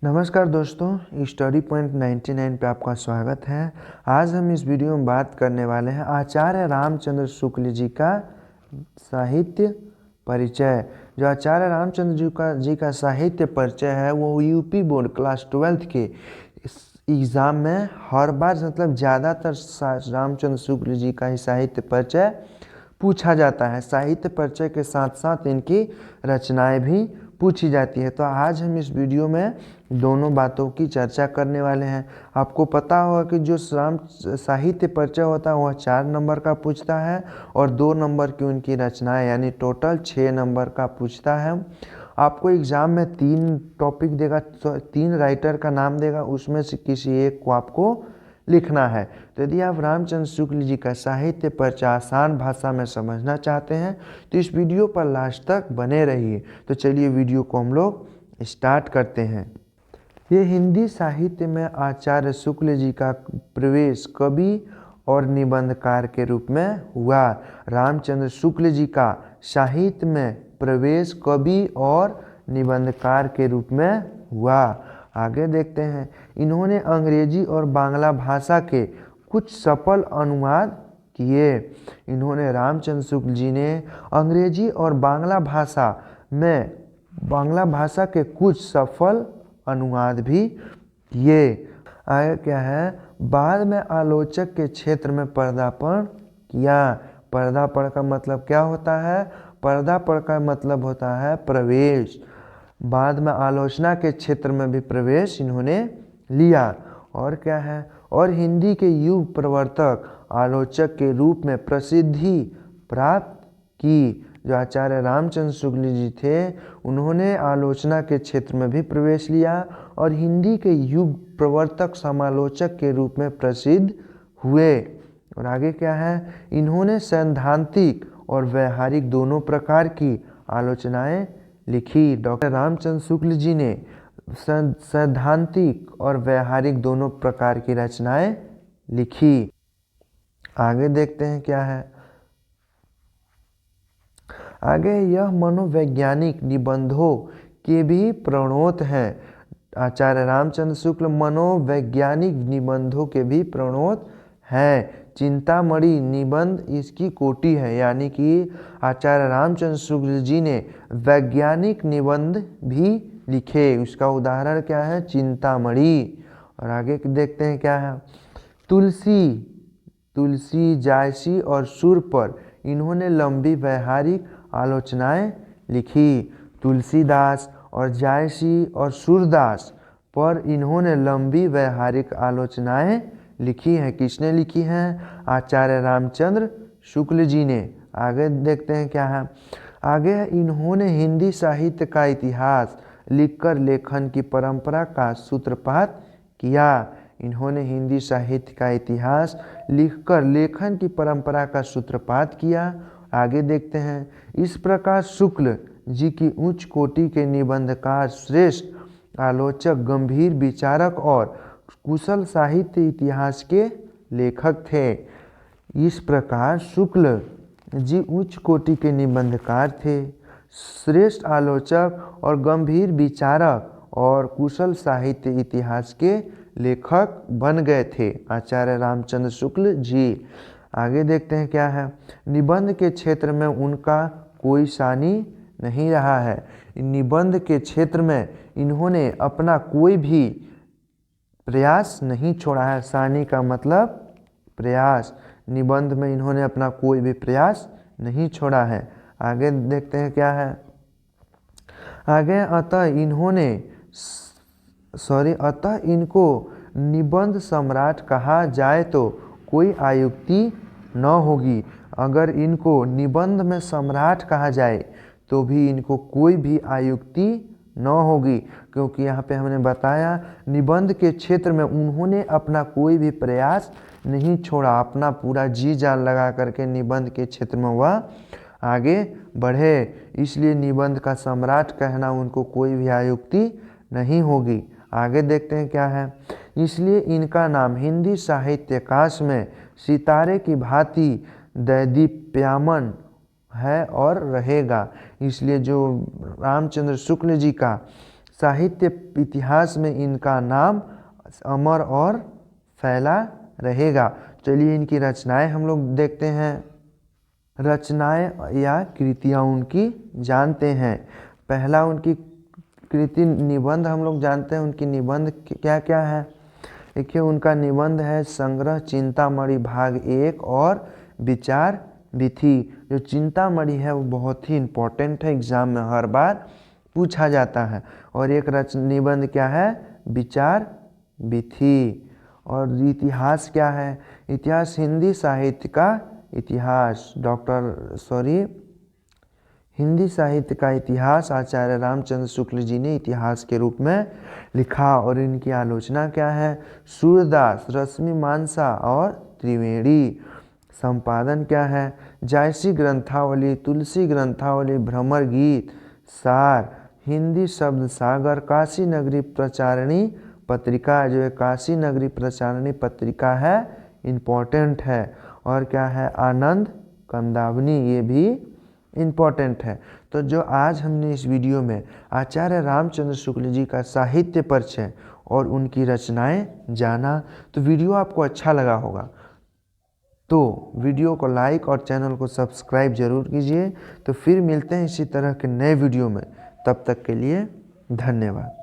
नमस्कार दोस्तों, study point 99 पे आपका स्वागत है। आज हम इस वीडियो में बात करने वाले हैं आचार्य रामचंद्र शुक्ल जी का साहित्य परिचय। जो आचार्य रामचंद्र जी का साहित्य परिचय है वो यूपी बोर्ड क्लास 12th के एग्ज़ाम में हर बार मतलब ज़्यादातर रामचंद्र शुक्ल जी का ही साहित्य परिचय पूछा जाता है। साहित्य परिचय के साथ साथ इनकी रचनाएं भी पूछी जाती है। तो आज हम इस वीडियो में दोनों बातों की चर्चा करने वाले हैं। आपको पता होगा कि जो साहित्य परिचय होता है वह 4 नंबर का पूछता है और 2 नंबर की उनकी रचनाएं यानी टोटल 6 नंबर का पूछता है। आपको एग्ज़ाम में 3 टॉपिक देगा, 3 राइटर का नाम देगा, उसमें से किसी एक को आपको लिखना है। तो यदि आप रामचंद्र शुक्ल जी का साहित्य परिचय आसान भाषा में समझना चाहते हैं तो इस वीडियो पर लास्ट तक बने रहिए। तो चलिए वीडियो को हम लोग स्टार्ट करते हैं। ये हिंदी साहित्य में आचार्य शुक्ल जी का प्रवेश कवि और निबंधकार के रूप में हुआ। रामचंद्र शुक्ल जी का साहित्य में प्रवेश कवि और निबंधकार के रूप में हुआ। आगे देखते हैं। इन्होंने अंग्रेजी और बांग्ला भाषा के कुछ सफल अनुवाद किए। इन्होंने रामचंद्र शुक्ल जी ने अंग्रेजी और बांग्ला भाषा के कुछ सफल अनुवाद भी किए। आगे क्या है, बाद में आलोचक के क्षेत्र में पदार्पण किया। पदार्पण का मतलब क्या होता है? पदार्पण का मतलब होता है प्रवेश। बाद में आलोचना के क्षेत्र में भी प्रवेश इन्होंने लिया। और क्या है, और हिंदी के युग प्रवर्तक आलोचक के रूप में प्रसिद्धि प्राप्त की। जो आचार्य रामचंद्र शुक्ल जी थे उन्होंने आलोचना के क्षेत्र में भी प्रवेश लिया और हिंदी के युग प्रवर्तक समालोचक के रूप में प्रसिद्ध हुए। और आगे क्या है, इन्होंने सैद्धांतिक और व्यावहारिक दोनों प्रकार की आलोचनाएं लिखी। डॉक्टर रामचंद्र शुक्ल जी ने सैद्धांतिक और व्यावहारिक दोनों प्रकार की रचनाएं लिखी। आगे देखते हैं क्या है। आगे यह मनोवैज्ञानिक निबंधों के भी प्रणोत हैं। आचार्य रामचंद्र शुक्ल मनोवैज्ञानिक निबंधों के भी प्रणोत हैं। चिंतामणि निबंध इसकी कोटि है, यानी कि आचार्य रामचंद्र शुक्ल जी ने वैज्ञानिक निबंध भी लिखे। उसका उदाहरण क्या है? चिंतामणि। और आगे देखते हैं क्या है। तुलसी, जायसी और सुर पर इन्होंने लंबी व्यावहारिक आलोचनाएं लिखी। तुलसीदास और जायसी और सूरदास पर इन्होंने लंबी व्यावहारिक आलोचनाएं लिखी हैं। किसने लिखी हैं? आचार्य रामचंद्र शुक्ल जी ने। आगे देखते हैं क्या है। आगे इन्होंने हिंदी साहित्य का इतिहास लिखकर लेखन की परंपरा का सूत्रपात किया। इन्होंने हिंदी साहित्य का इतिहास लिखकर लेखन की परंपरा का सूत्रपात किया। आगे देखते हैं। इस प्रकार शुक्ल जी की उच्च कोटि के निबंधकार, श्रेष्ठ आलोचक, गंभीर विचारक और कुशल साहित्य इतिहास के लेखक थे। इस प्रकार शुक्ल जी उच्च कोटि के निबंधकार थे, श्रेष्ठ आलोचक और गंभीर विचारक और कुशल साहित्य इतिहास के लेखक बन गए थे आचार्य रामचंद्र शुक्ल जी। आगे देखते हैं क्या है। निबंध के क्षेत्र में उनका कोई सानी नहीं रहा है। निबंध के क्षेत्र में इन्होंने अपना कोई भी प्रयास नहीं छोड़ा है। सानी का मतलब प्रयास। निबंध में इन्होंने अपना कोई भी प्रयास नहीं छोड़ा है। आगे देखते हैं क्या है। आगे अतः इनको निबंध सम्राट कहा जाए तो कोई आयुक्ति न होगी। अगर इनको निबंध में सम्राट कहा जाए तो भी इनको कोई भी आयुक्ति न होगी, क्योंकि यहाँ पे हमने बताया निबंध के क्षेत्र में उन्होंने अपना कोई भी प्रयास नहीं छोड़ा। अपना पूरा जी जान लगा करके निबंध के क्षेत्र में वह आगे बढ़े, इसलिए निबंध का सम्राट कहना उनको कोई भी आयुक्ति नहीं होगी। आगे देखते हैं क्या है। इसलिए इनका नाम हिंदी साहित्याकाश में सितारे की भांति दैदीप्यमान है और रहेगा। इसलिए जो रामचंद्र शुक्ल जी का साहित्य इतिहास में इनका नाम अमर और फैला रहेगा। चलिए इनकी रचनाएं हम लोग देखते हैं। रचनाएं या कृतियाँ उनकी जानते हैं। पहला उनकी कृति निबंध हम लोग जानते हैं। उनकी निबंध क्या क्या है? देखिए उनका निबंध है संग्रह चिंतामणि भाग 1 और विचार विधि। जो चिंतामणि है वो बहुत ही इम्पोर्टेंट है, एग्जाम में हर बार पूछा जाता है। और एक निबंध क्या है? विचार विधि। और इतिहास क्या है? इतिहास हिंदी साहित्य का इतिहास, हिंदी साहित्य का इतिहास आचार्य रामचंद्र शुक्ल जी ने इतिहास के रूप में लिखा। और इनकी आलोचना क्या है? सूरदास, रश्मि मानसा और त्रिवेणी। संपादन क्या है? जायसी ग्रंथावली, तुलसी ग्रंथावली, भ्रमर गीत, सार, हिंदी शब्द सागर, काशी नगरी प्रचारिणी पत्रिका। जो है काशी नगरी प्रचारिणी पत्रिका है, इम्पोर्टेंट है। और क्या है? आनंद कंदावनी, ये भी इम्पोर्टेंट है। तो जो आज हमने इस वीडियो में आचार्य रामचंद्र शुक्ल जी का साहित्य परिचय और उनकी रचनाएं जाना, तो वीडियो आपको अच्छा लगा होगा। तो वीडियो को लाइक और चैनल को सब्सक्राइब जरूर कीजिए। तो फिर मिलते हैं इसी तरह के नए वीडियो में। तब तक के लिए धन्यवाद।